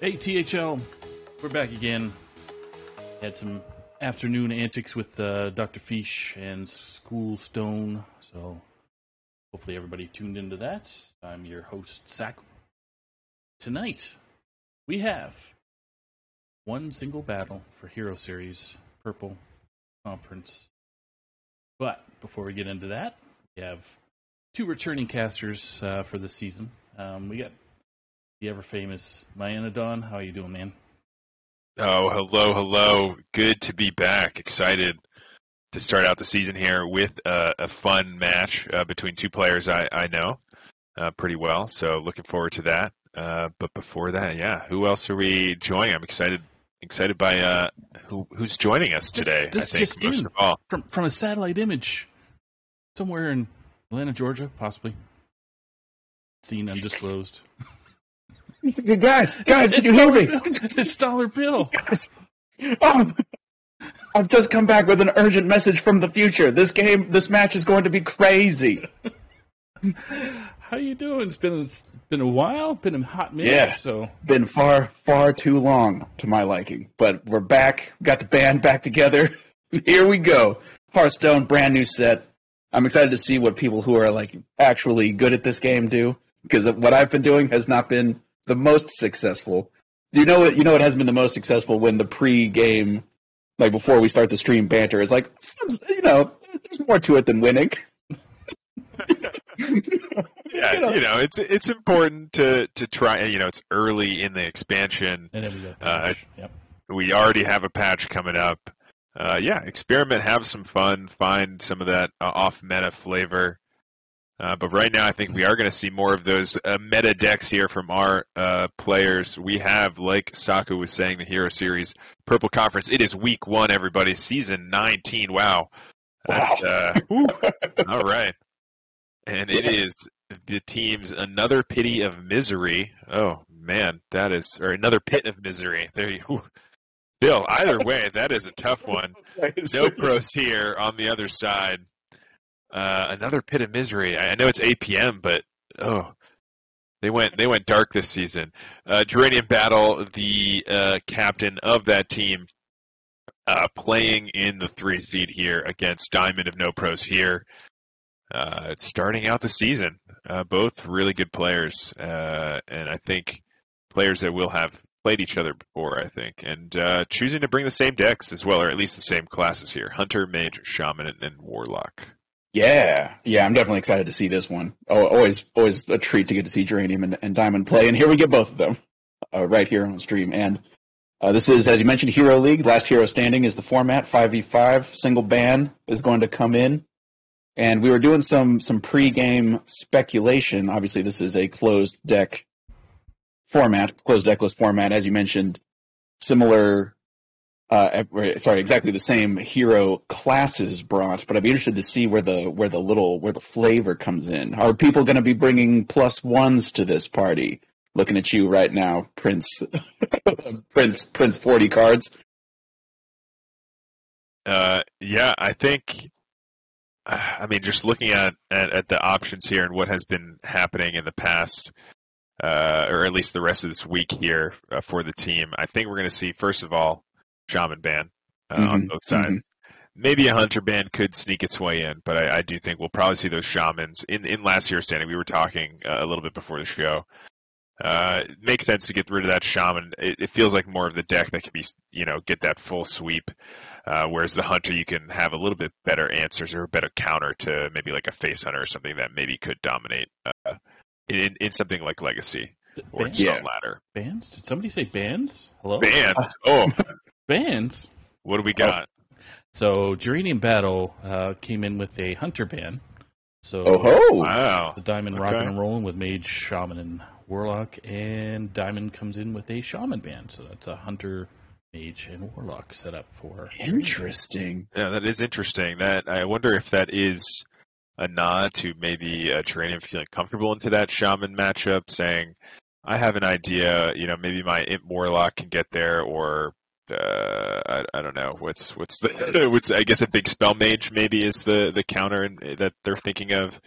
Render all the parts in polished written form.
Hey THL, we're back again. Had some afternoon antics with Dr. Fish and School Stone, so hopefully everybody tuned into that. I'm your host, Sack. Tonight, we have one single battle for Hero Series, Purple Conference. But before we get into that, we have two returning casters for the season. We got the ever-famous Myanodon. How are you doing, man? Oh, hello. Good to be back. Excited to start out the season here with a fun match between two players I know pretty well. So looking forward to that. But before that, yeah, who else are we joining? I'm excited by who's joining us today. This I think just most in, of all from a satellite image somewhere in Atlanta, Georgia, possibly. Seen undisclosed. Guys, can you hear me? It's Dollar Bill. Guys, I've just come back with an urgent message from the future. This match is going to be crazy. How you doing? It's been a while. Been a hot minute. Yeah. So Been far too long to my liking, but we're back. Got the band back together. Here we go. Hearthstone, brand new set. I'm excited to see what people who are like actually good at this game do, because what I've been doing has not been the most successful. You know what has been the most successful when the pre-game, like before we start the stream banter, is like, there's more to it than winning. Yeah, it's important to try. It's early in the expansion. and then we got patch. Yep. We already have a patch coming up. Experiment, have some fun, find some of that off-meta flavor. But right now, I think we are going to see more of those meta decks here from our players. We have, like Saku was saying, the Hero Series Purple Conference. It is week 1, everybody. Season 19. Wow. That's, all right. And it is the team's Another Pity of Misery. Oh, man, or Another Pit of Misery. There you Bill, either way, that is a tough one. No pros here on the other side. Another Pit of Misery. I know it's 8 p.m., but they went dark this season. Geranium Battle, the captain of that team, playing in the 3 seed here against Diamond of No Pros here. Starting out the season, both really good players, and I think players that will have played each other before, I think, and choosing to bring the same decks as well, or at least the same classes here: Hunter, Mage, Shaman, and Warlock. Yeah, I'm definitely excited to see this one. Always a treat to get to see Geranium and Diamond play, and here we get both of them right here on stream. And this is, as you mentioned, Hero League. Last hero standing is the format. 5v5, single ban is going to come in. And we were doing some pre-game speculation. Obviously, this is a closed deck format, closed decklist format, as you mentioned. Similar, exactly the same hero classes brought. But I'd be interested to see where the flavor comes in. Are people going to be bringing +1s to this party? Looking at you right now, Prince 40 cards. I think. Just looking at the options here and what has been happening in the past, or at least the rest of this week here for the team, I think we're going to see, first of all, Shaman ban on both sides. Mm-hmm. Maybe a Hunter ban could sneak its way in, but I do think we'll probably see those Shamans in last year's standing. We were talking a little bit before the show. It makes sense to get rid of that Shaman. It feels like more of the deck that can be, get that full sweep. Whereas the Hunter, you can have a little bit better answers or a better counter to maybe like a Face Hunter or something that maybe could dominate in something like Legacy or Stone Ladder. Bans? Did somebody say bans? Hello? Bans? Oh. Bans? What do we got? So Geranium Battle came in with a Hunter ban. So wow. The Diamond rocking and rolling with Mage, Shaman, and Warlock, and Diamond comes in with a Shaman ban. So that's a Hunter, Mage, and Warlock set up for. Interesting. Yeah, that is interesting. That I wonder if that is a nod to maybe Geranium feeling comfortable into that Shaman matchup, saying, "I have an idea. Maybe my Imp Warlock can get there, or I don't know. What's I guess a big spell mage maybe is the counter that they're thinking of.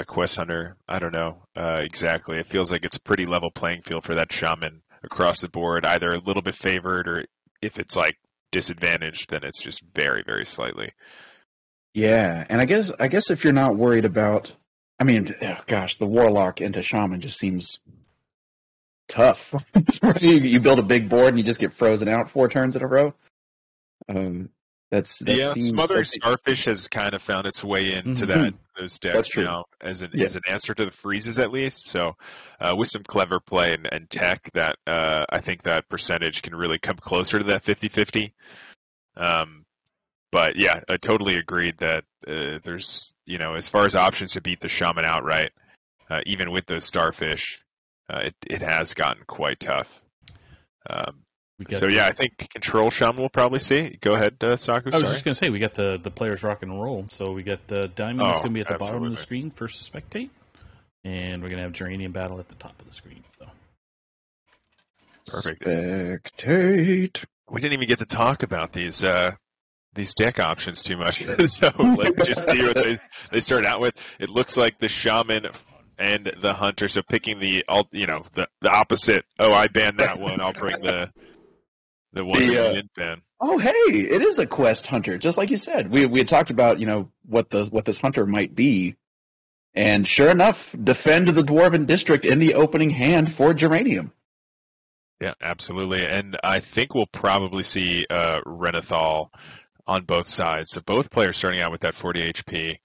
Quest Hunter, I don't know exactly. It feels like it's a pretty level playing field for that Shaman across the board, either a little bit favored or if it's like disadvantaged, then it's just very, very slightly. Yeah, and I guess if you're not worried about, I mean, gosh, the Warlock into Shaman just seems tough. You build a big board and you just get frozen out 4 turns in a row. That seems Smothering Starfish has kind of found its way into those decks now as an answer to the freezes at least. So with some clever play and tech, that I think that percentage can really come closer to that 50-50. But yeah, I totally agreed that there's, as far as options to beat the Shaman outright, even with those Starfish, it has gotten quite tough. I think Control Shaman we'll probably see. Go ahead, Saku. I was just going to say, we got the players rock and roll. So we got Diamond that's going to be at the bottom of the screen for Spectate. And we're going to have Geranium Battle at the top of the screen. So perfect. Spectate. We didn't even get to talk about these deck options too much. So let's just see what they start out with. It looks like the Shaman and the Hunter. So picking the opposite. Oh, I banned that one. I'll bring the one that you didn't ban. Oh, hey, it is a quest hunter, just like you said. We had talked about what this hunter might be, and sure enough, defend the Dwarven District in the opening hand for Geranium. Yeah, absolutely, and I think we'll probably see Renathal on both sides. So both players starting out with that 40 HP.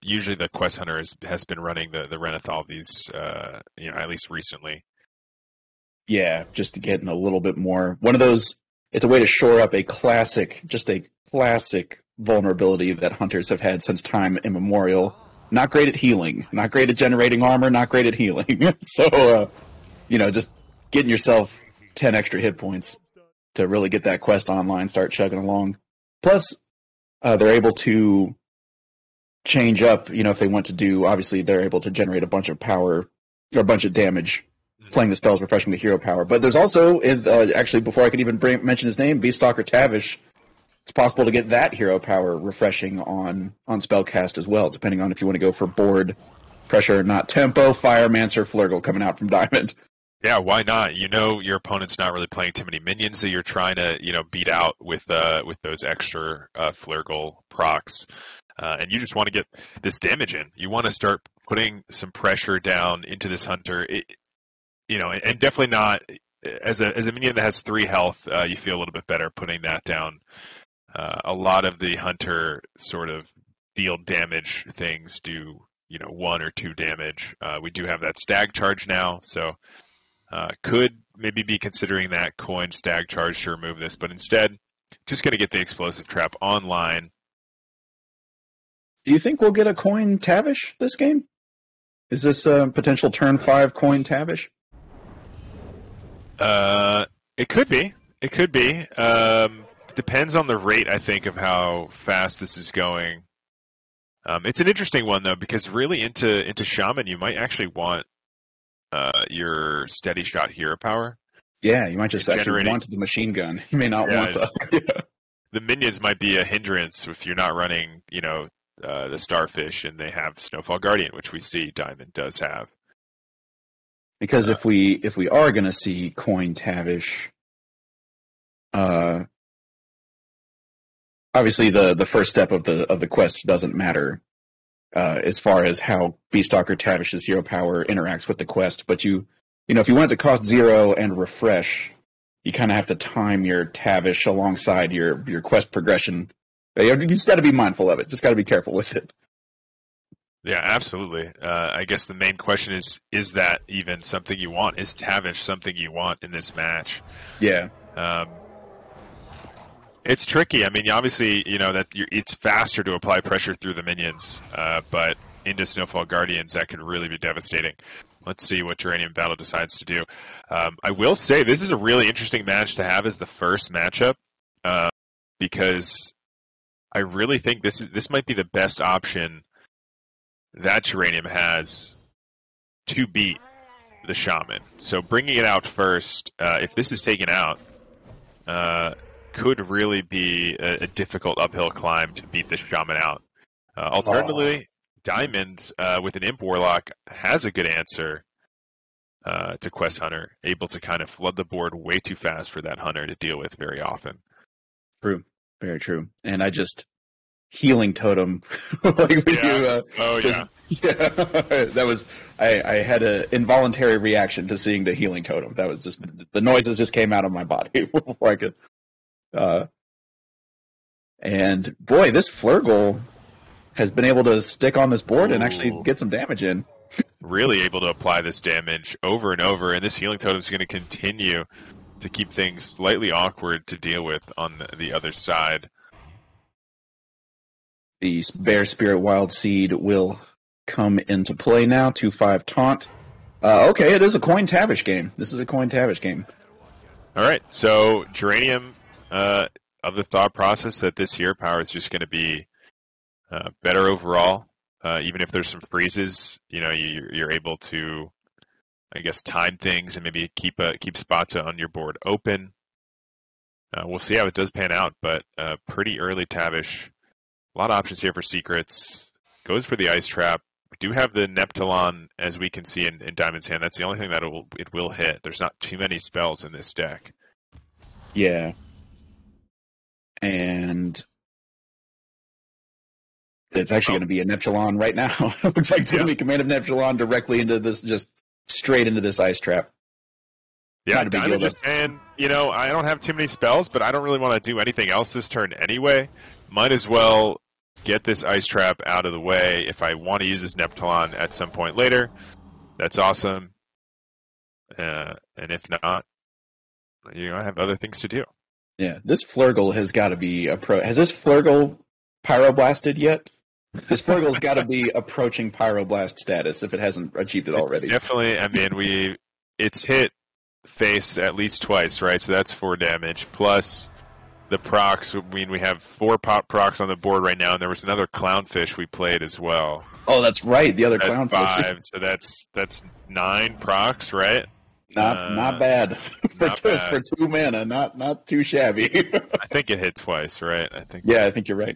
Usually the quest hunter has been running the Renathal these at least recently. Yeah, just getting a little bit more. One of those, it's a way to shore up a classic vulnerability that hunters have had since time immemorial. Not great at healing, not great at generating armor, not great at healing. So, just getting yourself 10 extra hit points to really get that quest online, start chugging along. Plus, they're able to change up, if they want to do, obviously they're able to generate a bunch of power, or a bunch of damage, playing the spells, refreshing the hero power. But there's also, actually, before I could even mention his name, Beaststalker Tavish, it's possible to get that hero power refreshing on spellcast as well, depending on if you want to go for board pressure or not. Tempo, Firemancer, Flurgle coming out from Diamond. Yeah, why not? Your opponent's not really playing too many minions that you're trying to, beat out with those extra Flurgle procs. And you just want to get this damage in. You want to start putting some pressure down into this hunter. And definitely not as a minion that has 3 health. You feel a little bit better putting that down. A lot of the hunter sort of field damage things do 1 or 2 damage. We do have that stag charge now, so could maybe be considering that coin stag charge to remove this, but instead just going to get the explosive trap online. Do you think we'll get a coin Tavish this game? Is this a potential turn 5 coin Tavish? It could be. It could be. Depends on the rate, I think, of how fast this is going. It's an interesting one though, because really into Shaman, you might actually want your steady shot hero power. Yeah, you might just actually want the machine gun. You may not want the. The minions might be a hindrance if you're not running, the Starfish, and they have Snowfall Guardian, which we see Diamond does have. Because if we are going to see coin Tavish, obviously the first step of the quest doesn't matter as far as how Beaststalker Tavish's hero power interacts with the quest. But if you want it to cost 0 and refresh, you kind of have to time your Tavish alongside your quest progression. You just got to be mindful of it. Just got to be careful with it. Yeah, absolutely. I guess the main question is that even something you want? Is Tavish something you want in this match? Yeah. It's tricky. I mean, obviously, it's faster to apply pressure through the minions, but into Snowfall Guardians, that could really be devastating. Let's see what Geranium Battle decides to do. I will say this is a really interesting match to have as the first matchup, because I really think this might be the best option that Geranium has to beat the Shaman. So bringing it out first, if this is taken out, could really be a difficult uphill climb to beat the Shaman out. Alternatively, Diamond with an Imp Warlock has a good answer. to Quest Hunter, able to kind of flood the board way too fast for that Hunter to deal with very often. True. Very true. And I just healing totem like when Yeah. yeah, that was I had an involuntary reaction to seeing the healing totem. That was just the noises just came out of my body before I could and boy, this Flurgle has been able to stick on this board and actually get some damage in. Really able to apply this damage over and over, and this healing totem is going to continue to keep things slightly awkward to deal with on the other side. The Bear Spirit Wild Seed will come into play now. 2/5 taunt. Okay, it is a coin Tavish game. This is a coin Tavish game. All right, so Geranium of the thought process that this hero power is just going to be better overall. Even if there's some freezes, you're able to, I guess, time things and maybe keep spots on your board open. We'll see how it does pan out, but pretty early Tavish. A lot of options here for secrets. Goes for the Ice Trap. We do have the Neptulon, as we can see in Diamond's hand. That's the only thing that it will hit. There's not too many spells in this deck. Yeah. And it's actually going to be a Neptulon right now. It looks like it's going to be Command of Neptulon directly into this, just straight into this Ice Trap. Yeah, Diamond just saying, I don't have too many spells, but I don't really want to do anything else this turn anyway. Might as well get this Ice Trap out of the way. If I want to use this Neptulon at some point later, that's awesome. And if not, I have other things to do. Yeah, this Flurgle has got to be Has this Flurgle pyroblasted yet? This Flurgle's got to be approaching pyroblast status if it hasn't achieved it already. It's definitely. It's hit face at least twice, right? So that's 4 damage plus the procs. We have 4 pop procs on the board right now, and there was another Clownfish we played as well. Oh, that's right, the other Clownfish. 5, so that's 9 procs, right? Not bad for 2 mana. Not too shabby. I think it hit twice, right? I think you're right.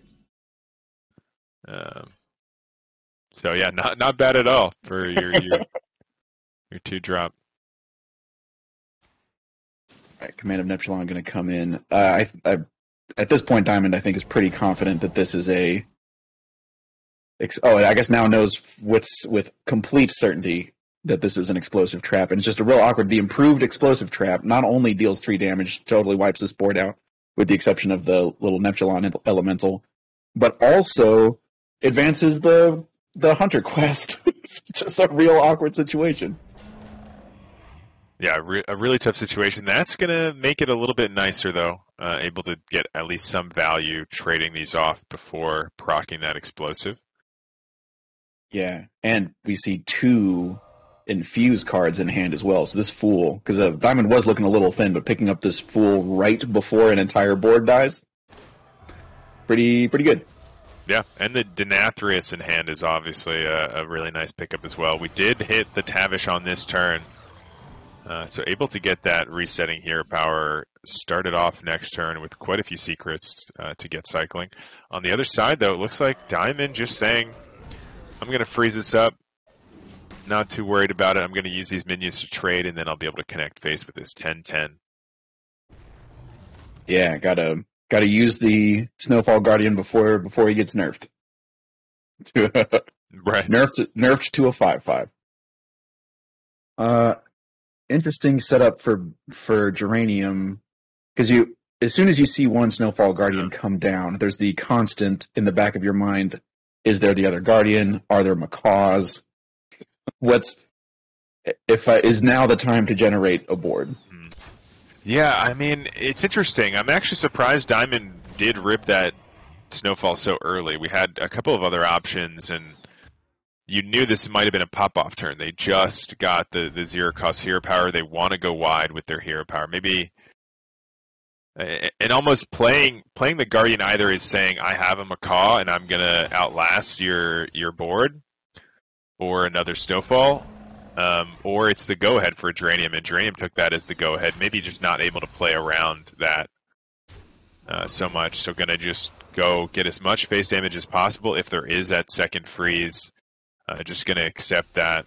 So yeah, not bad at all for your 2-drop. All right, Command of Neptulon going to come in. At this point, Diamond, I think, is pretty confident that this is I guess now knows with complete certainty that this is an explosive trap, and it's just a real awkward. The improved explosive trap not only deals 3 damage, totally wipes this board out, with the exception of the little Neptulon elemental, but also advances the Hunter quest. It's just a real awkward situation. Yeah, a really tough situation. That's going to make it a little bit nicer, though. Able to get at least some value trading these off before proccing that explosive. Yeah, and we see 2 infuse cards in hand as well. So this Fool, because Diamond was looking a little thin, but picking up this Fool right before an entire board dies, pretty good. Yeah, and the Denathrius in hand is obviously a really nice pickup as well. We did hit the Tavish on this turn. So able to get that resetting hero power started off next turn with quite a few secrets to get cycling. On the other side, though, it looks like Diamond just saying, I'm going to freeze this up. Not too worried about it. I'm going to use these minions to trade, and then I'll be able to connect face with this 10-10. Yeah, gotta use the Snowfall Guardian before he gets nerfed. Right. Nerfed to a 5/5. Interesting setup for Geranium, because as soon as you see one Snowfall Guardian come down, there's the constant in the back of your mind: is there the other Guardian? Are there macaws? Is now the time to generate a board? Yeah, it's interesting. I'm actually surprised Diamond did rip that Snowfall so early. We had a couple of other options, and you knew this might have been a pop-off turn. They just got the 0-cost hero power. They want to go wide with their hero power. Maybe, and almost playing the Guardian either is saying, I have a macaw and I'm going to outlast your board, or another Snowfall, or it's the go-ahead for Geranium, and Geranium took that as the go-ahead. Maybe just not able to play around that so much. So going to just go get as much face damage as possible. If there is that second freeze, just going to accept that.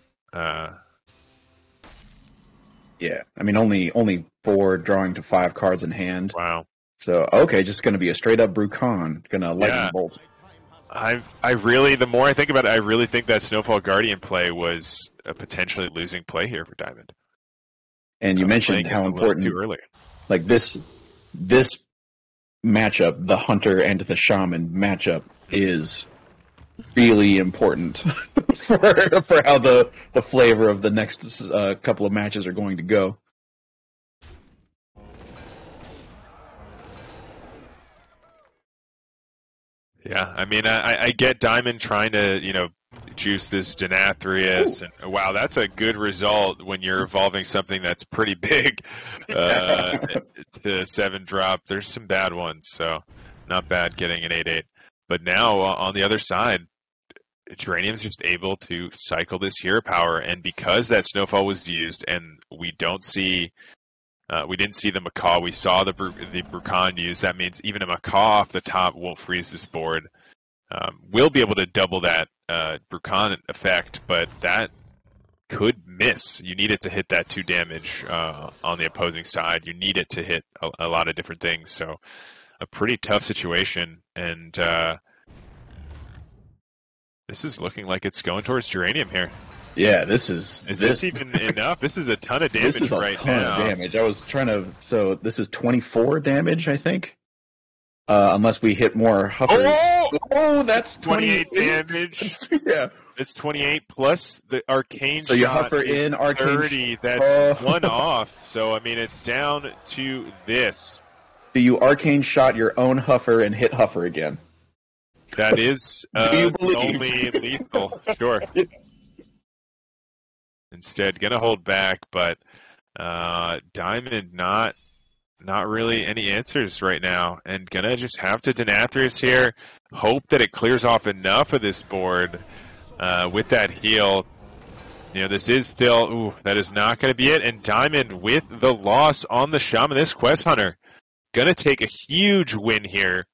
Yeah, I mean only 4 drawing to 5 cards in hand. Wow. So okay, just going to be a straight up Brucon, gonna lightning bolt. I really, the more I think about it, I really think that Snowfall Guardian play was a potentially losing play here for Diamond. And you mentioned how important, too early. Like this matchup, the Hunter and the Shaman matchup, is really important for how the flavor of the next couple of matches are going to go. Yeah, I mean, I get Diamond trying to, juice this Denathrius, and wow, that's a good result when you're evolving something that's pretty big to 7 drop. There's some bad ones, so not bad getting an 8/8. But now on the other side, Geranium's just able to cycle this hero power, and because that Snowfall was used, and we didn't see the Macaw, we saw the Brucon used. That means even a Macaw off the top won't freeze this board. We'll be able to double that Brucon effect, but that could miss. You need it to hit that 2 damage on the opposing side. You need it to hit a lot of different things. So a pretty tough situation, and this is looking like it's going towards Geranium here. Yeah, this is this even enough? This is a ton of damage this is a right ton now. of damage. I was trying to. So this is 24 damage, I think. Unless we hit more Huffers. Oh, that's 28 damage. Yeah. It's 28 plus the arcane so you shot Huffer in arcane 30. That's 1 off. So I mean, it's down to this. Do you arcane shot your own Huffer and hit Huffer again? That is only lethal. Sure. Yeah. Instead, gonna hold back, but Diamond not really any answers right now, and gonna just have to Denathrius here. Hope that it clears off enough of this board with that heal. This is still, that is not going to be it. And Diamond with the loss on the Shaman, this Quest Hunter, gonna take a huge win here.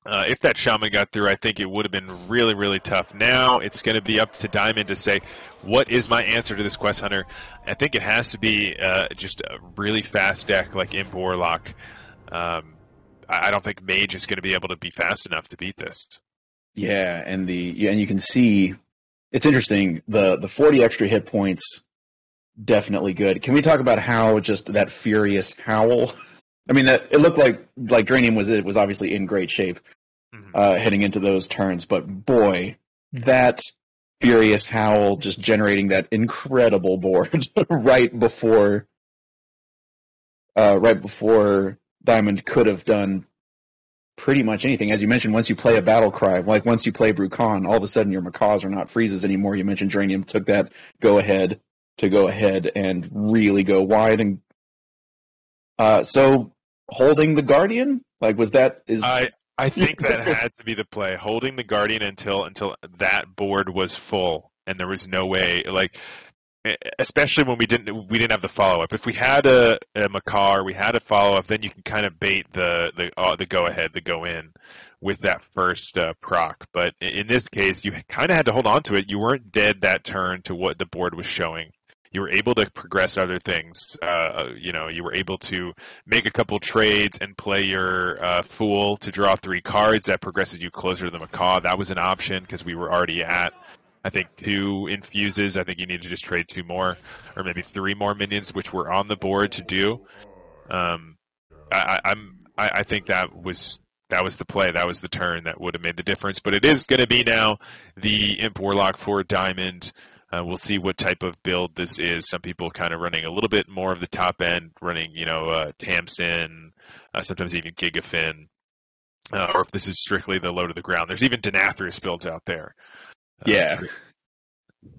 If that Shaman got through, I think it would have been really, really tough. Now it's going to be up to Diamond to say, what is my answer to this Quest Hunter? I think it has to be just a really fast deck like Imp Warlock. I don't think Mage is going to be able to be fast enough to beat this. Yeah, and you can see, it's interesting, the 40 extra hit points, definitely good. Can we talk about how just that Furious Howl? I mean, that it looked like Dranium was obviously in great shape heading into those turns, but boy, that Furious Howl just generating that incredible board right before Diamond could have done pretty much anything. As you mentioned, once you play a Battle Cry, like once you play Brucon, all of a sudden your Macaws are not freezes anymore. You mentioned Dranium took that go ahead and really go wide, and so holding the Guardian, like I think that had to be the play, holding the Guardian until that board was full and there was no way, like, especially when we didn't have the follow up. If we had a Macaw, we had a follow up, then you can kind of bait the go ahead, the go in with that first proc. But in this case, you kind of had to hold on to it. You weren't dead that turn to what the board was showing. You were able to progress other things. You were able to make a couple trades and play your Fool to draw 3 cards. That progresses you closer to the Macaw. That was an option because we were already at, I think, 2 infuses. I think you need to just trade 2 more, or maybe 3 more minions, which were on the board to do. I think that was the play. That was the turn that would have made the difference. But it is going to be now the Imp Warlock for Diamond. We'll see what type of build this is. Some people kind of running a little bit more of the top end, running, Tamsin, sometimes even Gigafin, or if this is strictly the low to the ground. There's even Denathrius builds out there. Yeah.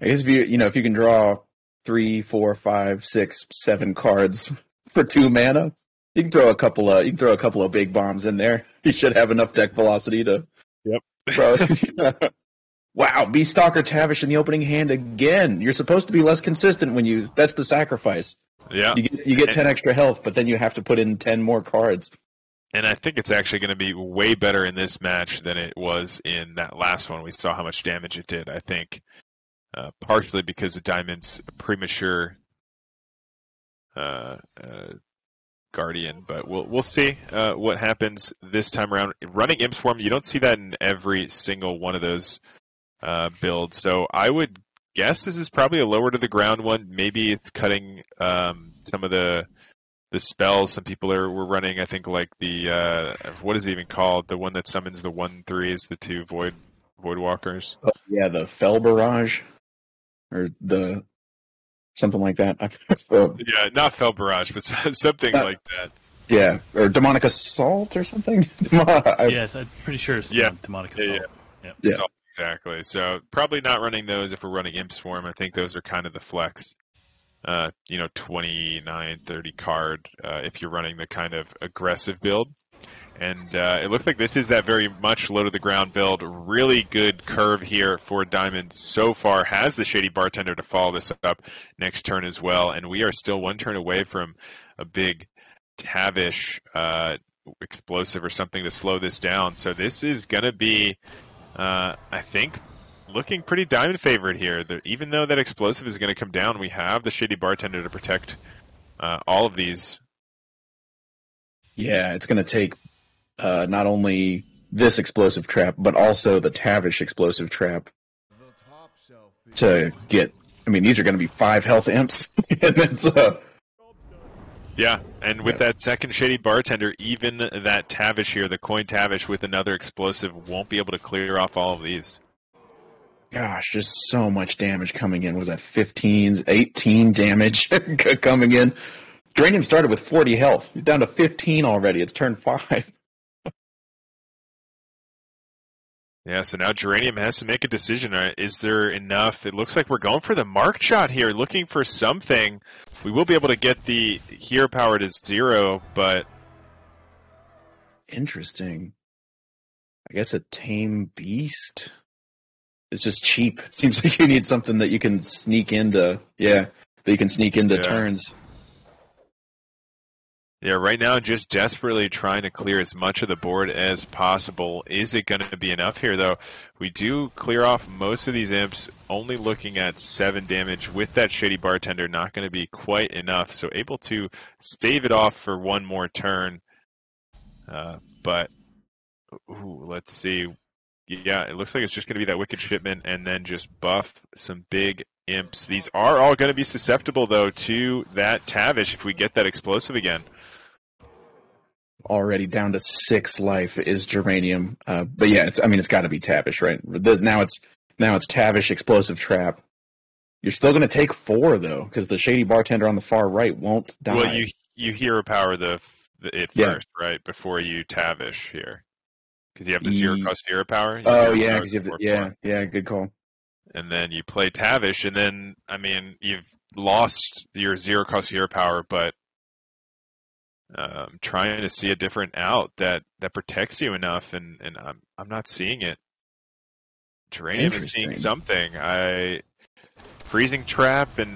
I guess if you can draw 3, 4, 5, 6, 7 cards for 2 mana, you can throw a couple of big bombs in there. You should have enough deck velocity to. Yep. Wow, Beastalker Tavish in the opening hand again. You're supposed to be less consistent that's the sacrifice. Yeah. You get 10 extra health, but then you have to put in 10 more cards. And I think it's actually going to be way better in this match than it was in that last one. We saw how much damage it did, I think, partially because of Diamond's premature Guardian, but we'll see what happens this time around. Running Imp Swarm, you don't see that in every single one of those builds, so I would guess this is probably a lower to the ground one. Maybe it's cutting some of the spells. Some people were running, I think, like the what is it even called? The one that summons the 1/3 is the 2 Void Walkers. Oh, yeah, the Fel Barrage, or the something like that. Yeah, not Fel Barrage, but something like that. Yeah, or Demonic Assault or something. Yes, I'm pretty sure it's Demonic Assault. Yeah. Exactly. So probably not running those if we're running Imp Swarm. I think those are kind of the flex. 29, 30 card if you're running the kind of aggressive build. And it looks like this is that very much low to the ground build. Really good curve here for Diamond so far. Has the Shady Bartender to follow this up next turn as well. And we are still one turn away from a big Tavish explosive or something to slow this down. So this is going to be, I think, looking pretty Diamond favored here. Even though that explosive is going to come down, we have the Shady Bartender to protect all of these. Yeah, it's going to take not only this explosive trap, but also the Tavish explosive trap to get. I mean, these are going to be 5 health imps, and it's yeah, and with that second Shady Bartender, even that Tavish here, the coin Tavish with another explosive, won't be able to clear off all of these. Gosh, just so much damage coming in. Was that 15, 18 damage coming in? Dranian started with 40 health. He's down to 15 already. It's turn 5. Yeah, so now Geranium has to make a decision. Is there enough? It looks like we're going for the marked shot here, looking for something. We will be able to get the hero power to 0, but... Interesting. I guess a tame beast? It's just cheap. It seems like you need something that you can sneak into. Yeah, that you can sneak into turns. Yeah, right now just desperately trying to clear as much of the board as possible. Is it going to be enough here, though? We do clear off most of these imps, only looking at 7 damage. With that Shady Bartender, not going to be quite enough, so able to stave it off for one more turn. But, let's see. Yeah, it looks like it's just going to be that Wicked Shipment and then just buff some big imps. These are all going to be susceptible, though, to that Tavish if we get that explosive again. Already down to 6 life is Geranium. But yeah, it's got to be Tavish, right? Now it's Tavish explosive trap. You're still going to take 4 though, because the Shady Bartender on the far right won't die. Well, you hero power it first, right, before you Tavish here, because you have the 0 cost hero power. Oh yeah, because you have good call. And then you play Tavish, and then you've lost your 0 cost hero power, but trying to see a different out that protects you enough, and I'm not seeing it. Geranium is seeing something. Freezing Trap and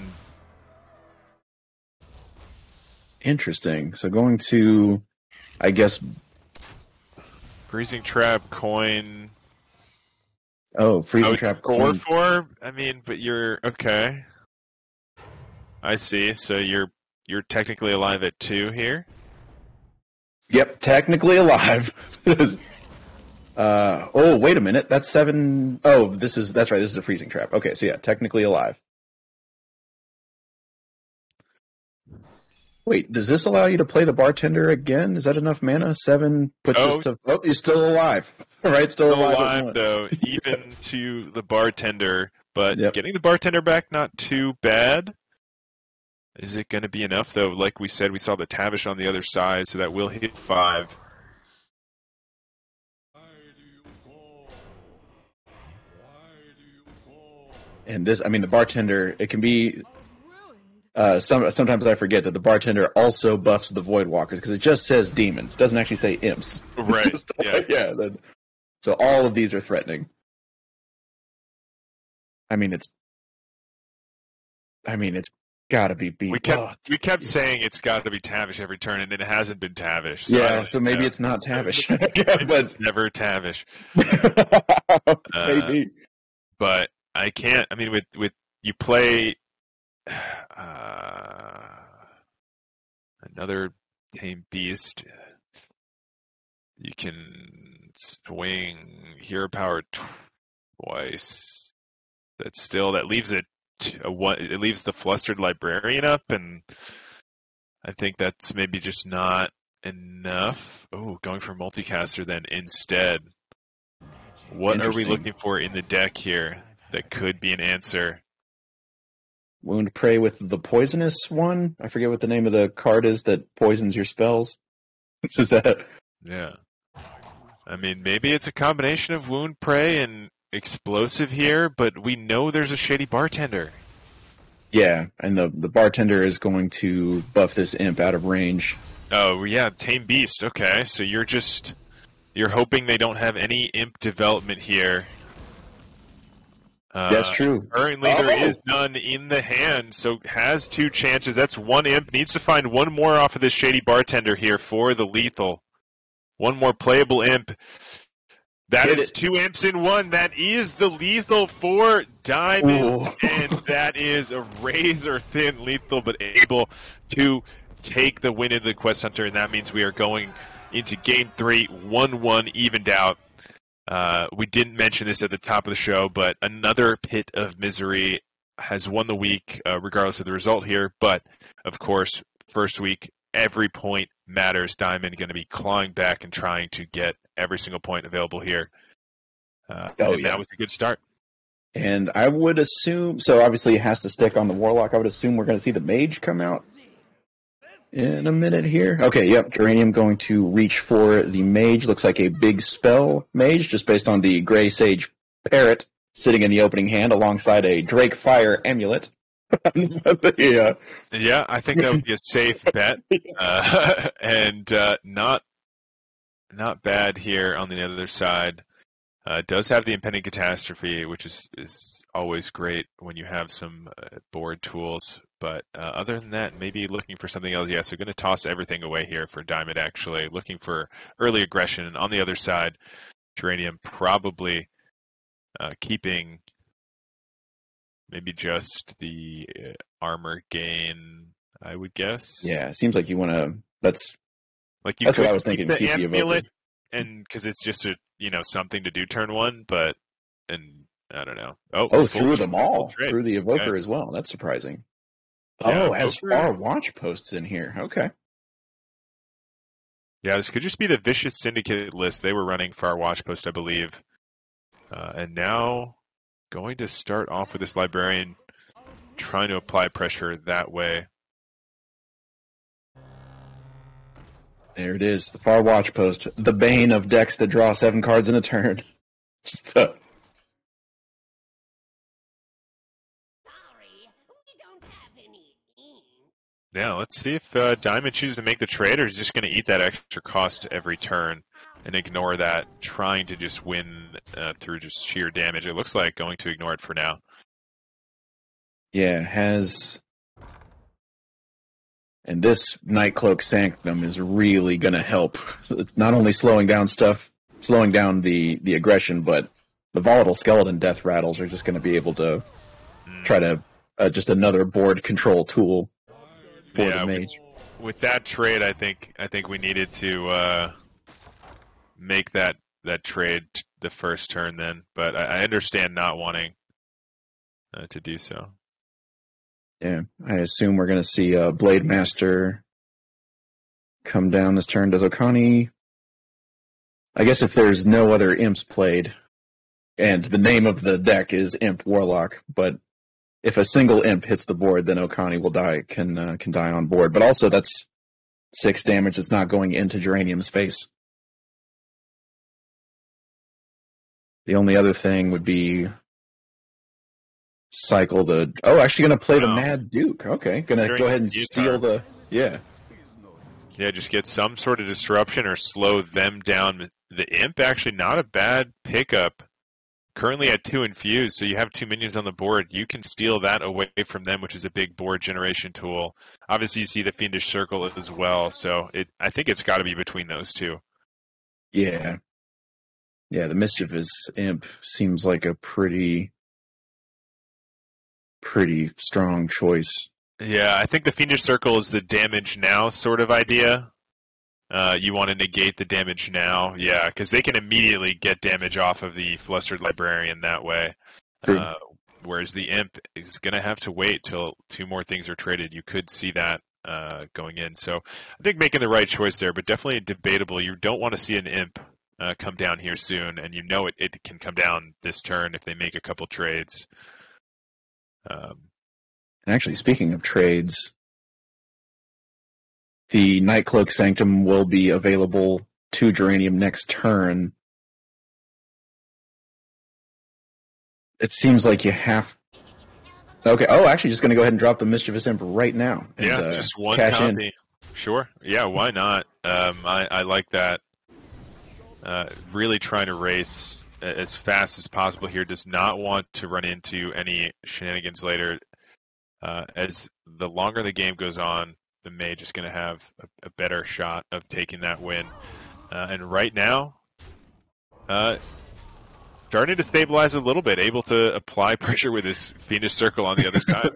interesting. So going to, I guess, Freezing Trap coin. Oh, Freezing Trap coin. 4. But you're okay. I see. So you're technically alive at 2 here. Yep, technically alive. Oh, wait a minute. That's 7. Oh, that's right. This is a Freezing Trap. Okay, so yeah, technically alive. Wait, does this allow you to play the Bartender again? Is that enough mana? 7 puts this to... Oh, you're still alive. Right, still alive though, even to the Bartender. But getting the Bartender back, not too bad. Is it going to be enough, though? Like we said, we saw the Tavish on the other side, so that will hit 5. And this, the Bartender, it can be... sometimes I forget that the Bartender also buffs the Void Walkers, because it just says demons. It doesn't actually say imps. Right, yeah. So all of these are threatening. It's gotta be beat. We kept saying it's got to be Tavish every turn, and it hasn't been Tavish. So so maybe it's not Tavish. But it's never Tavish. Maybe. But I can't. With you play. Another tame beast. You can swing hero power twice. That leaves it it leaves the flustered librarian up, and I think that's maybe just not enough. Oh, going for multicaster then instead. What are we looking for in the deck here that could be an answer? Wound Prey with the poisonous one. I forget what the name of the card is that poisons your spells. Is that? Yeah. I mean, maybe it's a combination of Wound Prey and Explosive here, but we know there's a Shady Bartender. Yeah, and the bartender is going to buff this imp out of range. Oh, yeah, Tame Beast. Okay, so you're hoping they don't have any imp development here. That's true. Currently, there is none in the hand, so has 2 chances. That's 1 imp. Needs to find 1 more off of this Shady Bartender here for the lethal. 1 more playable imp. That is 2 imps in 1. That is the lethal for Diamond. Ooh. And that is a razor-thin lethal, but able to take the win in the Quest Hunter. And that means we are going into Game 3, 1-1, evened out. We didn't mention this at the top of the show, but another Pit of Misery has won the week, regardless of the result here. But, of course, first week, every point matters. Diamond going to be clawing back and trying to get every single point available here. That was a good start. And I would assume, so obviously it has to stick on the Warlock. I would assume we're going to see the Mage come out in a minute here. Okay, yep, Geranium going to reach for the Mage. Looks like a big spell Mage, just based on the Grey Sage Parrot sitting in the opening hand alongside a Drake Fire Amulet. Yeah, I think that would be a safe bet, and not bad here on the other side. Does have the Impending Catastrophe, which is always great when you have some board tools. But other than that, maybe looking for something else. Yeah, so going to toss everything away here for Diamond, actually. Looking for early aggression. And on the other side, Geranium probably keeping maybe just the armor gain, I would guess. Yeah, it seems like you want to. That's what I was thinking. The keep the amulet, and because it's just something to do turn 1, but I don't know. Through them all, through the Evoker as well. That's surprising. Yeah, has Far Watch posts in here. Okay. Yeah, this could just be the Vicious Syndicate list. They were running Far Watch post, I believe. And now going to start off with this Librarian, trying to apply pressure that way. There it is, the Far Watch post, the bane of decks that draw 7 cards in a turn. Yeah, let's see if Diamond chooses to make the trade, or is just going to eat that extra cost every turn and ignore that, trying to just win through just sheer damage. It looks like going to ignore it for now. Yeah, and this Nightcloak Sanctum is really going to help. It's not only slowing down the aggression, but the Volatile Skeleton Death Rattles are just going to be able to try to just another board control tool for the Mage. With that trade, I think we needed to make that trade the first turn then, but I understand not wanting to do so. Yeah, I assume we're going to see Blade Master come down this turn. Does Okani... I guess if there's no other imps played, and the name of the deck is Imp Warlock, but if a single imp hits the board, then Okani will can die on board. But also, that's 6 damage that's not going into Geranium's face. The only other thing would be cycle the... Oh, actually going to play the Mad Duke. Okay, going to go ahead and steal the... Yeah. Yeah, just get some sort of disruption or slow them down. The Imp, actually not a bad pickup. Currently at 2 infused, so you have 2 minions on the board. You can steal that away from them, which is a big board generation tool. Obviously, you see the Fiendish Circle as well, so I think it's got to be between those 2. Yeah. Yeah, the Mischievous Imp seems like a pretty strong choice. Yeah, I think the Fiendish Circle is the damage now sort of idea. You want to negate the damage now, yeah, because they can immediately get damage off of the Flustered Librarian that way. True. Whereas the Imp is going to have to wait till 2 more things are traded. You could see that going in. So I think making the right choice there, but definitely debatable. You don't want to see an Imp come down here soon, and you know it can come down this turn if they make a couple trades. And actually, speaking of trades, the Nightcloak Sanctum will be available to Geranium next turn. It seems like you have... Okay, actually just going to go ahead and drop the Mischievous Imp right now. And, yeah, just one cash copy. in. Sure. Yeah, why not? I like that. Really trying to race as fast as possible here. Does not want to run into any shenanigans later. As the longer the game goes on, the Mage is going to have a better shot of taking that win. And right now, starting to stabilize a little bit, able to apply pressure with his Fiendish Circle on the other side.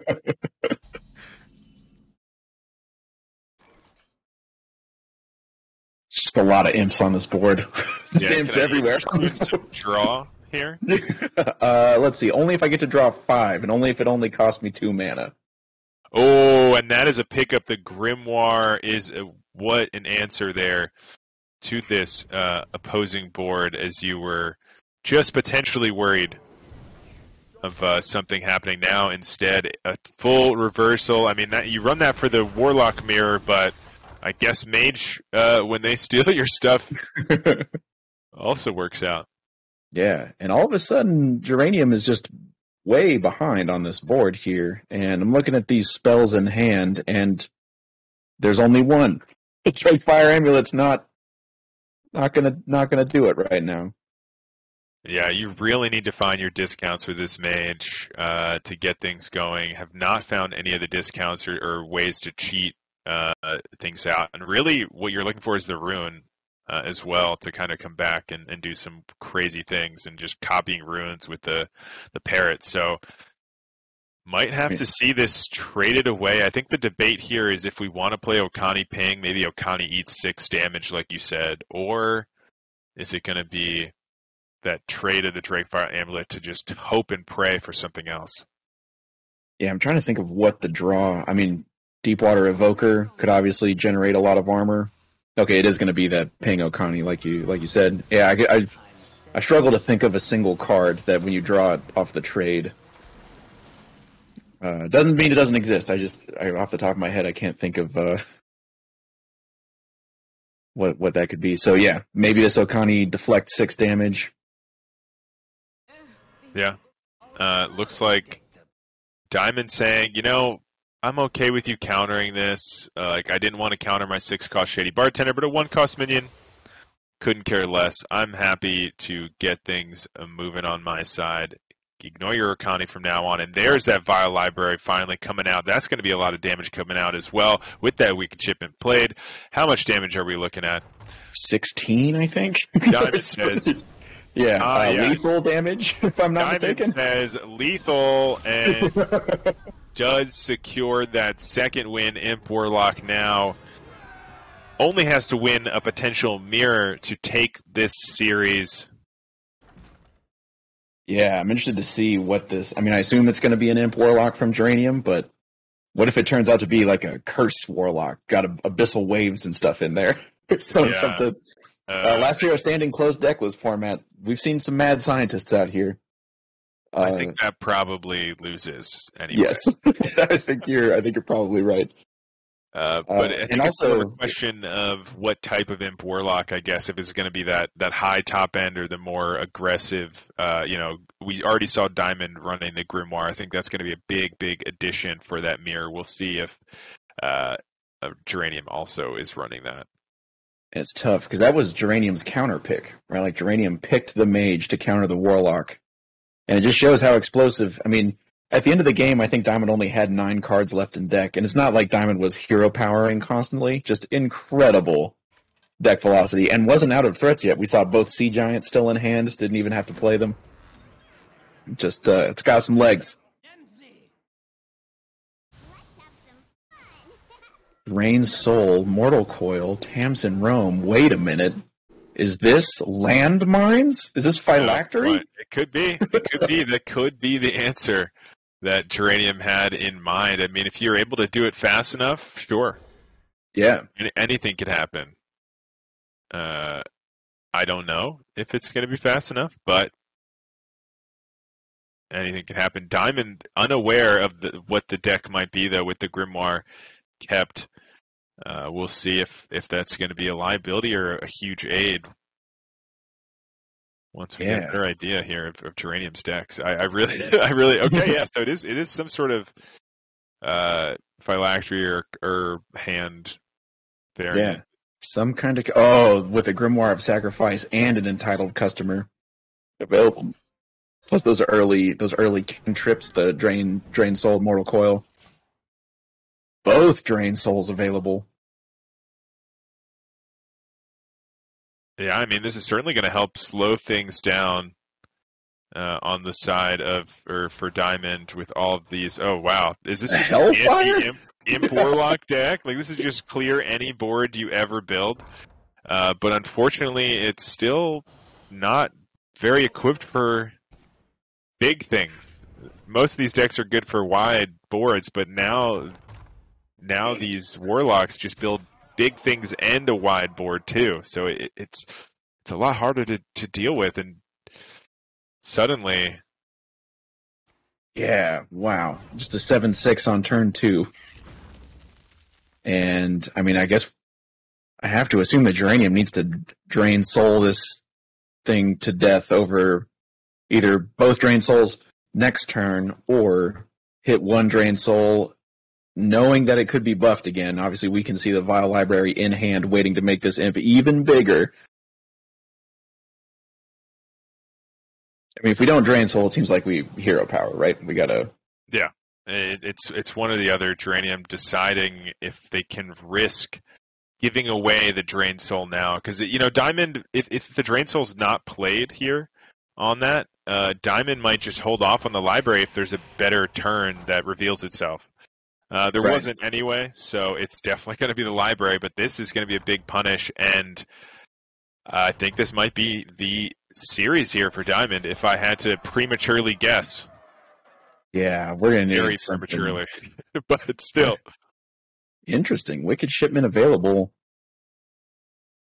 It's just a lot of imps on this board. Imps everywhere. Some draw here. Let's see. Only if I get to draw 5, and only if it only costs me 2 mana. Oh, and that is a pickup. The Grimoire is what an answer there to this opposing board, as you were just potentially worried of something happening. Now instead, a full reversal. I mean, you run that for the Warlock mirror, but I guess Mage, when they steal your stuff, also works out. Yeah, and all of a sudden, Geranium is just way behind on this board here, and I'm looking at these spells in hand, and there's only one. Strike Fire Amulet's not gonna do it right now. Yeah, you really need to find your discounts for this Mage to get things going. Have not found any of the discounts or ways to cheat things out, and really what you're looking for is the Rune as well to kind of come back and do some crazy things, and just copying runes with the Parrot. So might have to see this traded away. I think the debate here is if we want to play Okani Ping, maybe Okani eats 6 damage like you said, or is it going to be that trade of the Drakefire Amulet to just hope and pray for something else? Yeah, I'm trying to think of what the draw... I mean, Deepwater Evoker could obviously generate a lot of armor. Okay, it is going to be that Ping Okani, like you said. Yeah, I struggle to think of a single card that when you draw it off the trade... doesn't mean it doesn't exist. Off the top of my head, I can't think of what that could be. So yeah, maybe this Okani deflects 6 damage. Yeah. Looks like Diamond saying, I'm okay with you countering this. I didn't want to counter my 6-cost Shady Bartender, but a 1-cost minion, couldn't care less. I'm happy to get things moving on my side. Ignore your Okani from now on. And there's that Vile Library finally coming out. That's going to be a lot of damage coming out as well with that Weakened Shipment played. How much damage are we looking at? 16, I think. Diamond says... Yeah, lethal damage, if I'm not Diamond mistaken. says lethal and does secure that second win. Imp Warlock now only has to win a potential mirror to take this series. Yeah, I'm interested to see what this... I mean, I assume it's going to be an Imp Warlock from Geranium, but what if it turns out to be like a Curse Warlock? Got Abyssal Waves and stuff in there. Something... last Hero Standing closed decklist format. We've seen some mad scientists out here. I think that probably loses anyway. Yes, I think you're probably right. But I think it's also a question of what type of Imp Warlock, I guess, if it's going to be that high top end or the more aggressive. We already saw Diamond running the Grimoire. I think that's going to be a big addition for that mirror. We'll see if Geranium also is running that. It's tough, because that was Geranium's counter pick, right? Like, Geranium picked the Mage to counter the Warlock. And it just shows how explosive... I mean, at the end of the game, I think Diamond only had 9 cards left in deck, and it's not like Diamond was hero powering constantly. Just incredible deck velocity, and wasn't out of threats yet. We saw both Sea Giants still in hand, didn't even have to play them. Just, it's got some legs. Drain Soul, Mortal Coil, Tamsin Rome. Wait a minute. Is this landmines? Is this phylactery? It could be. It could be. That could be the answer that Geranium had in mind. I mean, if you're able to do it fast enough, sure. Yeah. Anything could happen. I don't know if it's going to be fast enough, but anything can happen. Diamond, unaware of what the deck might be, though, with the Grimoire kept. We'll see if that's going to be a liability or a huge aid. Once we get a better idea here of Geranium's decks, I really okay, yeah. So it is some sort of phylactery or hand variant. Yeah, some kind of with a Grimoire of Sacrifice and an entitled customer available. Plus those early cantrips, the Drain Soul, Mortal Coil. Both Drain Souls available. Yeah, I mean, this is certainly going to help slow things down on the side for Diamond with all of these. Oh, wow. Is this a Hellfire? Imp Warlock deck? Like, this is just clear any board you ever build. But unfortunately, it's still not very equipped for big things. Most of these decks are good for wide boards, but now these Warlocks just build big things and a wide board too, so it's a lot harder to deal with, and suddenly, yeah, wow, just a 7/6 on turn 2, and I mean, I guess I have to assume that Geranium needs to Drain Soul this thing to death over either both Drain Souls next turn or hit one Drain Soul, knowing that it could be buffed again. Obviously, we can see the Vile Library in hand waiting to make this imp even bigger. I mean, if we don't Drain Soul, it seems like we hero power, right? We gotta... Yeah. It's one or the other. Geranium deciding if they can risk giving away the Drain Soul now. Because, Diamond, if the Drain Soul's not played here on that, Diamond might just hold off on the library if there's a better turn that reveals itself. There wasn't anyway, so it's definitely going to be the library, but this is going to be a big punish, and I think this might be the series here for Diamond if I had to prematurely guess. Yeah, we're going to need very prematurely, but still. Interesting. Wicked Shipment available.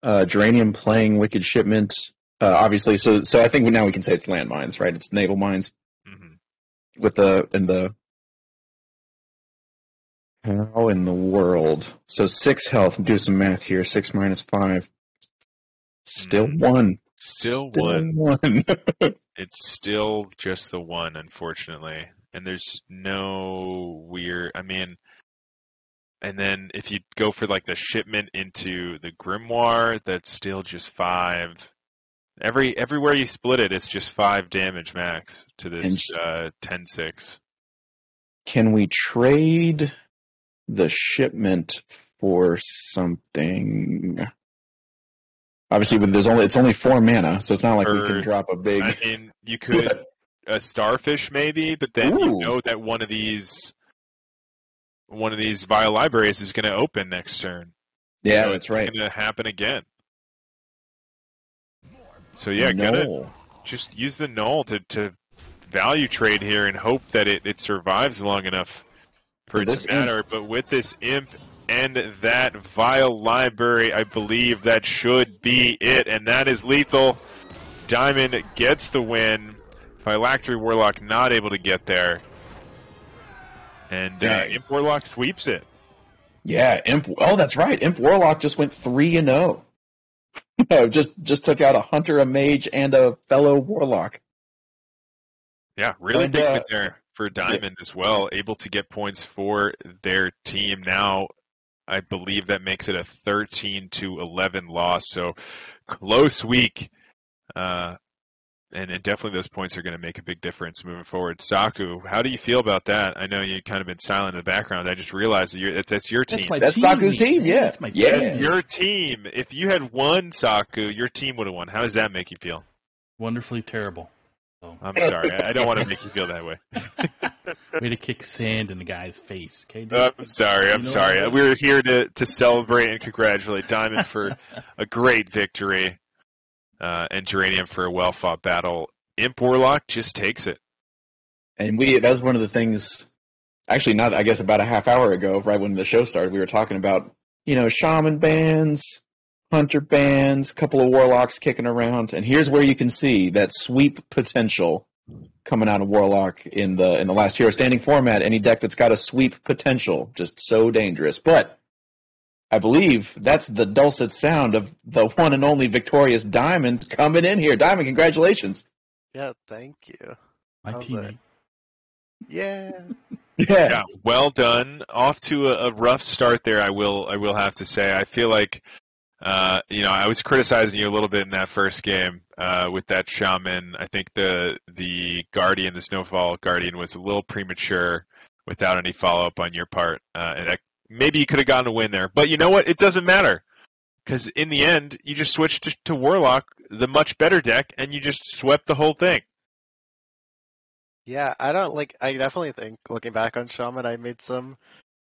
Geranium playing Wicked Shipment, obviously, so I think now we can say it's landmines, right? It's naval mines. Mm-hmm. How in the world? So 6 health. Do some math here. 6 minus 5. Still 1. Still one. It's still just the 1, unfortunately. And there's no weird... I mean... And then if you go for like the shipment into the Grimoire, that's still just 5. Everywhere you split it, it's just 5 damage max to this 10-6. Can we trade the shipment for something? Obviously, it's only 4 mana, so it's not like we can drop a big... I mean, you could a Starfish maybe, but then you know that one of these Vile Libraries is going to open next turn. Yeah, so that's right. It's going to happen again. So yeah, gotta just use the null to value trade here and hope that it survives long enough for it to matter. But with this imp and that Vile Library, I believe that should be it, and that is lethal. Diamond gets the win. Phylactery Warlock not able to get there. And Imp Warlock sweeps it. Yeah, Oh, that's right. Imp Warlock just went 3-0. just took out a hunter, a mage, and a fellow warlock. Yeah, really big win there for Diamond as well. Able to get points for their team. Now, I believe that makes it a 13-11 loss. So close week. And definitely those points are going to make a big difference moving forward. Saku, how do you feel about that? I know you've kind of been silent in the background. I just realized that's your team. That's Saku's team, yeah. That's my team. That's your team. If you had won, Saku, your team would have won. How does that make you feel? Wonderfully terrible. So. I'm sorry. I don't want to make you feel that way. Way to kick sand in the guy's face. Okay, dude? I'm sorry. I'm sorry. We're here to celebrate and congratulate Diamond for a great victory, and Geranium for a well-fought battle. Imp Warlock just takes it. And that was one of the things, actually not, I guess, about a half hour ago, right when the show started, we were talking about, shaman bands, hunter bands, couple of warlocks kicking around, and here's where you can see that sweep potential coming out of Warlock in the last Hero Standing format. Any deck that's got a sweep potential, just so dangerous. But I believe that's the dulcet sound of the one and only victorious Diamond coming in here. Diamond, congratulations. Yeah, thank you. My How's teammate. Yeah. Yeah, well done. Off to a rough start there. I will have to say. I feel like, I was criticizing you a little bit in that first game with that shaman. I think the Guardian, the Snowfall Guardian, was a little premature without any follow up on your part, and maybe you could have gotten a win there. But you know what? It doesn't matter because in the end, you just switched to Warlock, the much better deck, and you just swept the whole thing. Yeah, I definitely think, looking back on Shaman, I made some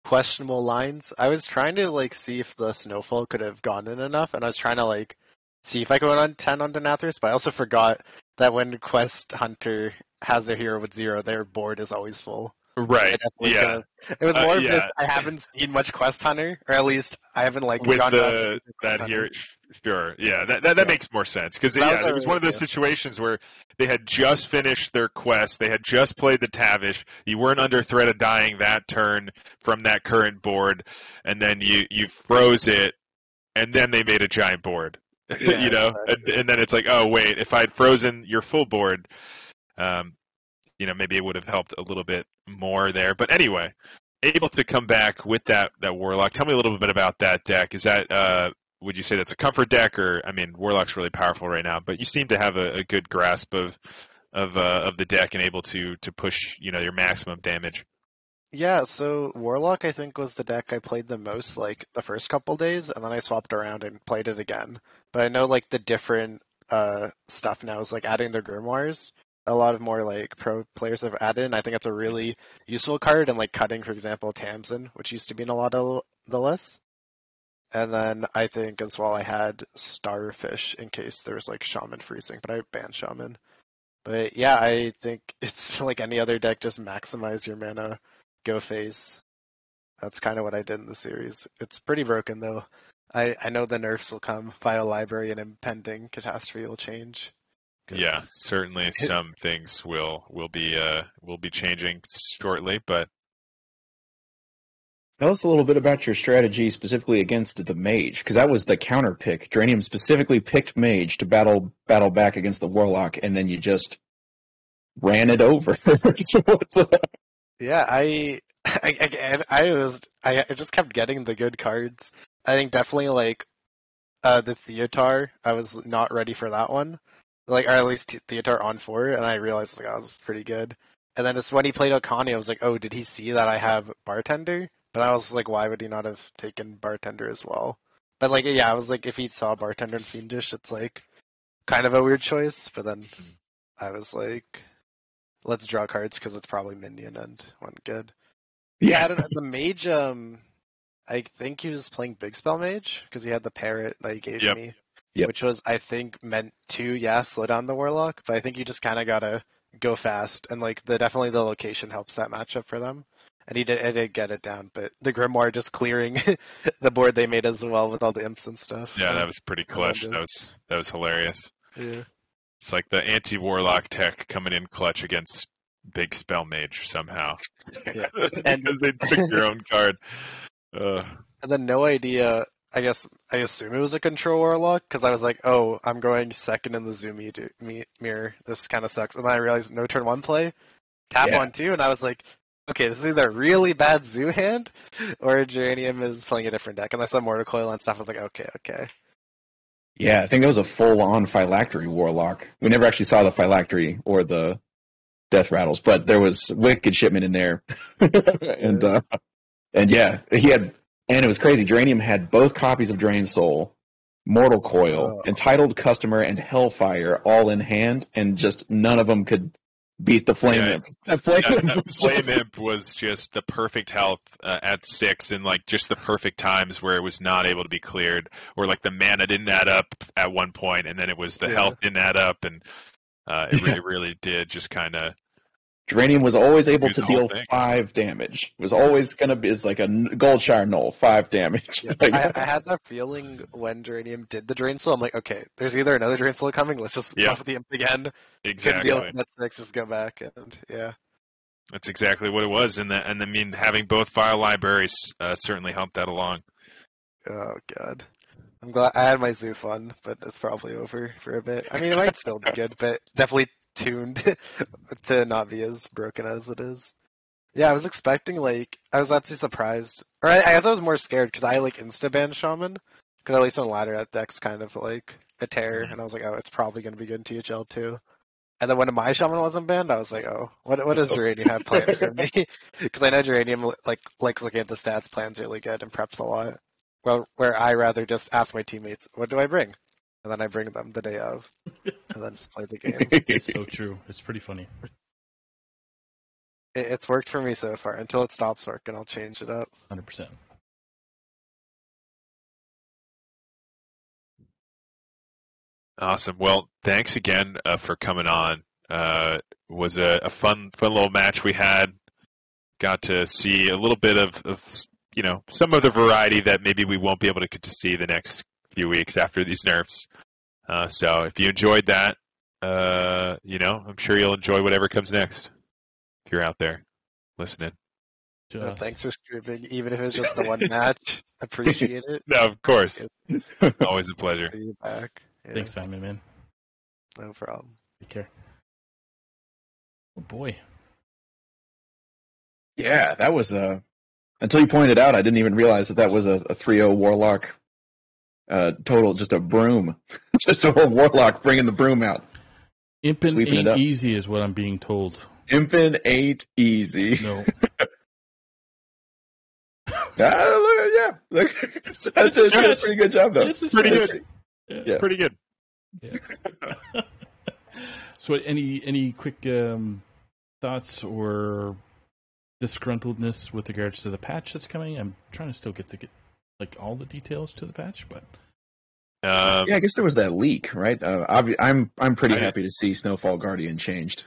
questionable lines. I was trying to, see if the Snowfall could have gone in enough, and I was trying to, see if I could win on 10 on Denathras, but I also forgot that when Quest Hunter has their hero with 0, their board is always full. Right. Yeah. It was more of yeah. just, I haven't seen much Quest Hunter, or at least I haven't, with gone that here. Sure, yeah, that makes more sense because it was one of those situations where they had just finished their quest, they had just played the Tavish, you weren't under threat of dying that turn from that current board, and then you froze it, and then they made a giant board, Exactly. and then it's like, oh wait, if I'd frozen your full board, maybe it would have helped a little bit more there. But anyway, able to come back with that Warlock. Tell me a little bit about that deck. Is that would you say that's a comfort deck, or Warlock's really powerful right now, but you seem to have a good grasp of the deck and able to push your maximum damage. Yeah, so Warlock I think was the deck I played the most the first couple days, and then I swapped around and played it again. But I know the different stuff now is adding the grimoires. A lot of more pro players have added, and I think it's a really useful card, and cutting, for example, Tamsin, which used to be in a lot of the lists. And then I think as well I had Starfish in case there was Shaman freezing, but I banned Shaman. But yeah, I think it's like any other deck, just maximize your mana, go face. That's kind of what I did in the series. It's pretty broken though. I know the nerfs will come, Bio Library and impending catastrophe will change. Yeah, certainly some things will be changing shortly, but Tell us a little bit about your strategy specifically against the Mage, because that was the counter pick. Geranium specifically picked Mage to battle back against the Warlock, and then you just ran it over. Yeah, I just kept getting the good cards. I think definitely the Theotar, I was not ready for that one. Or at least Theotar on 4, and I realized I was pretty good. And then just when he played Okani, I was like, oh, did he see that I have Bartender? But I was like, why would he not have taken Bartender as well? But I was like, if he saw Bartender and Fiendish, it's kind of a weird choice. But then I was like, let's draw cards because it's probably minion and one good. Yeah, I don't know. The Mage, I think he was playing Big Spell Mage because he had the parrot that he gave me, which was, I think, meant to, slow down the Warlock. But I think you just kind of gotta go fast, and definitely the location helps that matchup for them. And I did get it down, but the Grimoire just clearing the board they made as well with all the imps and stuff. Yeah, that was pretty clutch. That was hilarious. Yeah. It's like the anti-Warlock tech coming in clutch against Big Spell Mage somehow. Yeah. Because they took your own card. And then no idea, I assume it was a control Warlock, because I was like, oh, I'm going second in the Zoom mirror. This kind of sucks. And then I realized no turn 1 play, tap on 2, and I was like, okay, this is either a really bad Zoo hand, or Geranium is playing a different deck. And I saw Mortal Coil and stuff, I was like, okay. Yeah, I think it was a full-on Phylactery Warlock. We never actually saw the Phylactery or the Death Rattles, but there was Wicked Shipment in there. and yeah, and it was crazy. Geranium had both copies of Drain Soul, Mortal Coil, Entitled Customer, and Hellfire all in hand, and just none of them could beat the Flame Imp. That Flame Imp was just the perfect health at 6, and like just the perfect times where it was not able to be cleared, or like the mana didn't add up at one point, and then it was the health didn't add up, and it really did just kind of. Geranium was always able to deal 5 damage. It was always going to be like a Goldshire Knoll, 5 damage. Yeah, I had that feeling when Geranium did the Drain Soul. I'm like, okay, there's either another Drain Soul coming. Let's just buff the Imp again. Exactly. Deal with that 6, just go back, and That's exactly what it was, and I mean, having both file libraries certainly helped that along. Oh god, I'm glad I had my zoo fun, but it's probably over for a bit. I mean, it might still be good, but definitely tuned to not be as broken as it is. Yeah, I was expecting I was actually surprised, or I guess I was more scared because I insta-ban Shaman, because at least on ladder that deck's kind of like a terror, and I was like, oh, it's probably going to be good in THL too. And then when my Shaman wasn't banned, I was like, oh, what does Geranium have planned for me? Because I know Geranium likes looking at the stats, plans really good, and preps a lot. Well, where I rather just ask my teammates, what do I bring? And then I bring them the day of, and then just play the game. It's so true. It's pretty funny. It's worked for me so far. Until it stops working, I'll change it up. 100%. Awesome. Well, thanks again for coming on. It was a fun little match we had. Got to see a little bit of some of the variety that maybe we won't be able to get to see the next few weeks after these nerfs. So if you enjoyed that, I'm sure you'll enjoy whatever comes next. If you're out there listening. Thanks for streaming, even if it's just the one match. Appreciate it. No, of course. Always a pleasure. See you back. Yeah. Thanks, Simon, man. No problem. Take care. Oh boy. Yeah, that was until you pointed out, I didn't even realize that was a 3-0 Warlock. Total, just a broom. Just a whole Warlock bringing the broom out. Impin ain't easy is what I'm being told. Impin ain't easy. No. Look, that's a pretty good job, though. It's pretty good. Yeah. Pretty good. Yeah. So, any quick thoughts or disgruntledness with regards to the patch that's coming? I'm trying to still get all the details to the patch, but I guess there was that leak, right? I'm pretty happy to see Snowfall Guardian changed.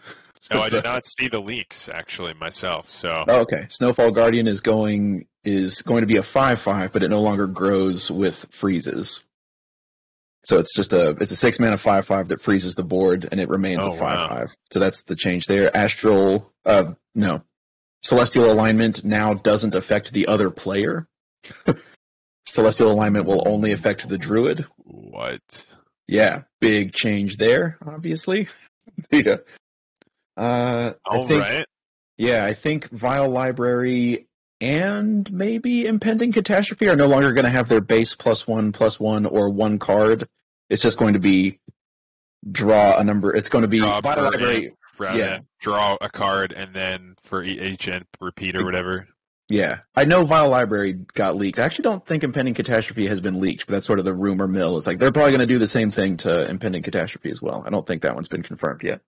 No, I did not see the leaks actually myself. So okay. Snowfall Guardian is going to be a 5/5, but it no longer grows with freezes. So it's just it's a 6 mana 5/5 that freezes the board, and it remains a 5/5. Wow. So that's the change there. Celestial Alignment now doesn't affect the other player. Celestial Alignment will only affect the Druid. What? Yeah, big change there, obviously. Yeah. Right. Yeah, I think Vile Library and maybe Impending Catastrophe are no longer going to have their base +1/+1 or 1 card. It's just going to be draw a number. It's going to be Vile Library. Draw a card and then for each end repeat or whatever. Yeah, I know Vile Library got leaked. I actually don't think Impending Catastrophe has been leaked, but that's sort of the rumor mill. It's like they're probably going to do the same thing to Impending Catastrophe as well. I don't think that one's been confirmed yet.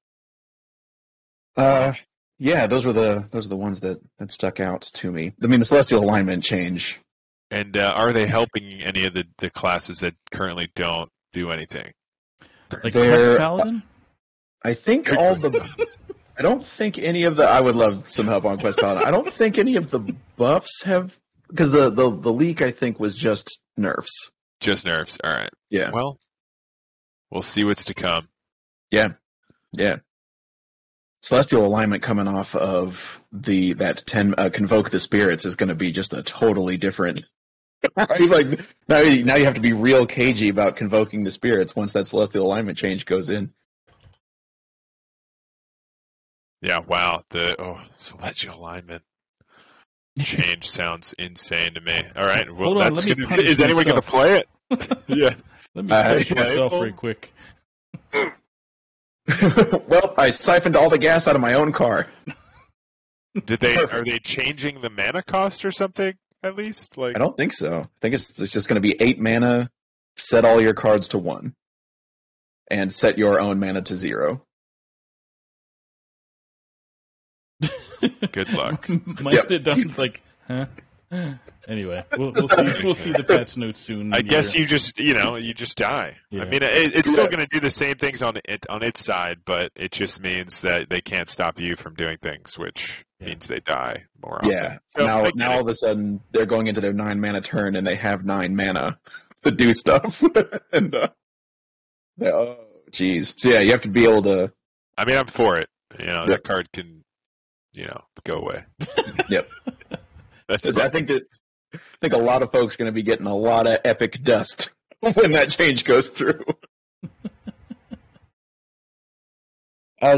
Yeah, those were the ones that stuck out to me. I mean, the Celestial Alignment change. And are they helping any of the classes that currently don't do anything? Like Quest Paladin? I think I don't think any of I would love some help on Quest Paladin. I don't think any of the buffs have, because the leak I think was just nerfs. Just nerfs. All right. Yeah. Well, we'll see what's to come. Yeah. Celestial Alignment coming off of that 10 Convoke the Spirits is going to be just a totally different. Like now you have to be real cagey about convoking the spirits once that Celestial Alignment change goes in. Yeah, wow. Celestial Alignment change sounds insane to me. All right, well, hold on, is anyone going to play it? Yeah. Let me punish myself real quick. Well, I siphoned all the gas out of my own car. Are they changing the mana cost or something? At least, I don't think so. I think it's just going to be 8 mana set all your cards to 1, and set your own mana to 0. Good luck. Might Yep. have done like, huh? Anyway, we'll see the patch notes soon. I guess you just die. Yeah. I mean, it's still going to do the same things on its side, but it just means that they can't stop you from doing things, which means they die more often. Yeah. So, Now all of a sudden they're going into their 9 mana turn and they have 9 mana to do stuff. And oh, jeez. So yeah, you have to be able to. I mean, I'm for it. Yep. That card can, go away. Yep. That's I think a lot of folks are going to be getting a lot of epic dust when that change goes through.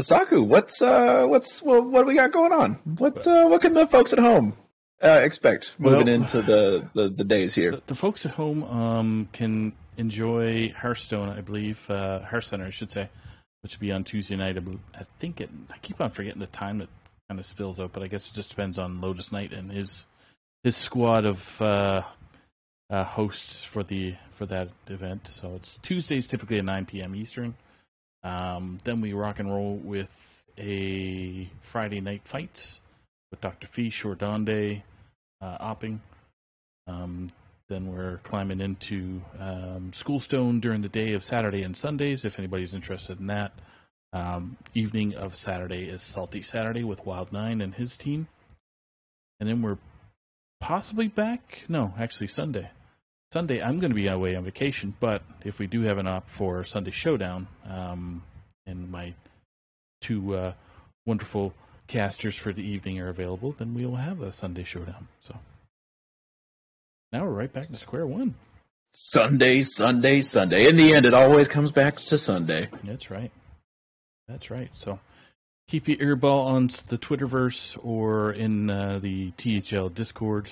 Saku, what do we got going on? What can the folks at home expect moving into the days here? The folks at home can enjoy Hearthstone, I believe, Hearth Center, I should say, which will be on Tuesday night. I keep on forgetting the time it kind of spills out, but I guess it just depends on Lotus Knight and his squad of hosts for that event. So it's Tuesdays typically at 9 p.m. Eastern. Then we rock and roll with a Friday night fight with Dr. Fish or Donde Opping. Then we're climbing into Schoolstone during the day of Saturday and Sundays, if anybody's interested in that. Evening of Saturday is Salty Saturday with Wild9 and his team. And then we're possibly back. No, actually Sunday. Sunday I'm going to be away on vacation, but if we do have an op for Sunday Showdown, and my 2 wonderful casters for the evening are available, then we will have a Sunday Showdown. So now we're right back to square one. Sunday. In the end, it always comes back to Sunday. That's right. So keep your earball on the Twitterverse or in the THL Discord.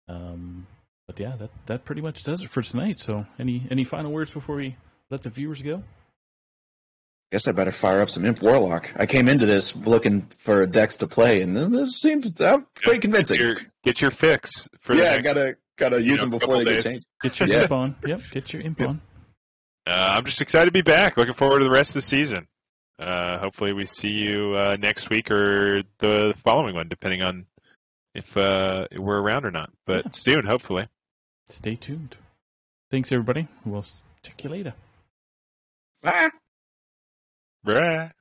But yeah, that pretty much does it for tonight. So any final words before we let the viewers go? Guess I better fire up some Imp Warlock. I came into this looking for decks to play, and this seems pretty convincing. Get your fix for I gotta use them before they get changed. Get your imp on. Yep, get your imp on. I'm just excited to be back. Looking forward to the rest of the season. Hopefully we see you next week or the following one, depending on if we're around or not. But soon, hopefully. Stay tuned. Thanks, everybody. We'll check you later. Bye. Bye.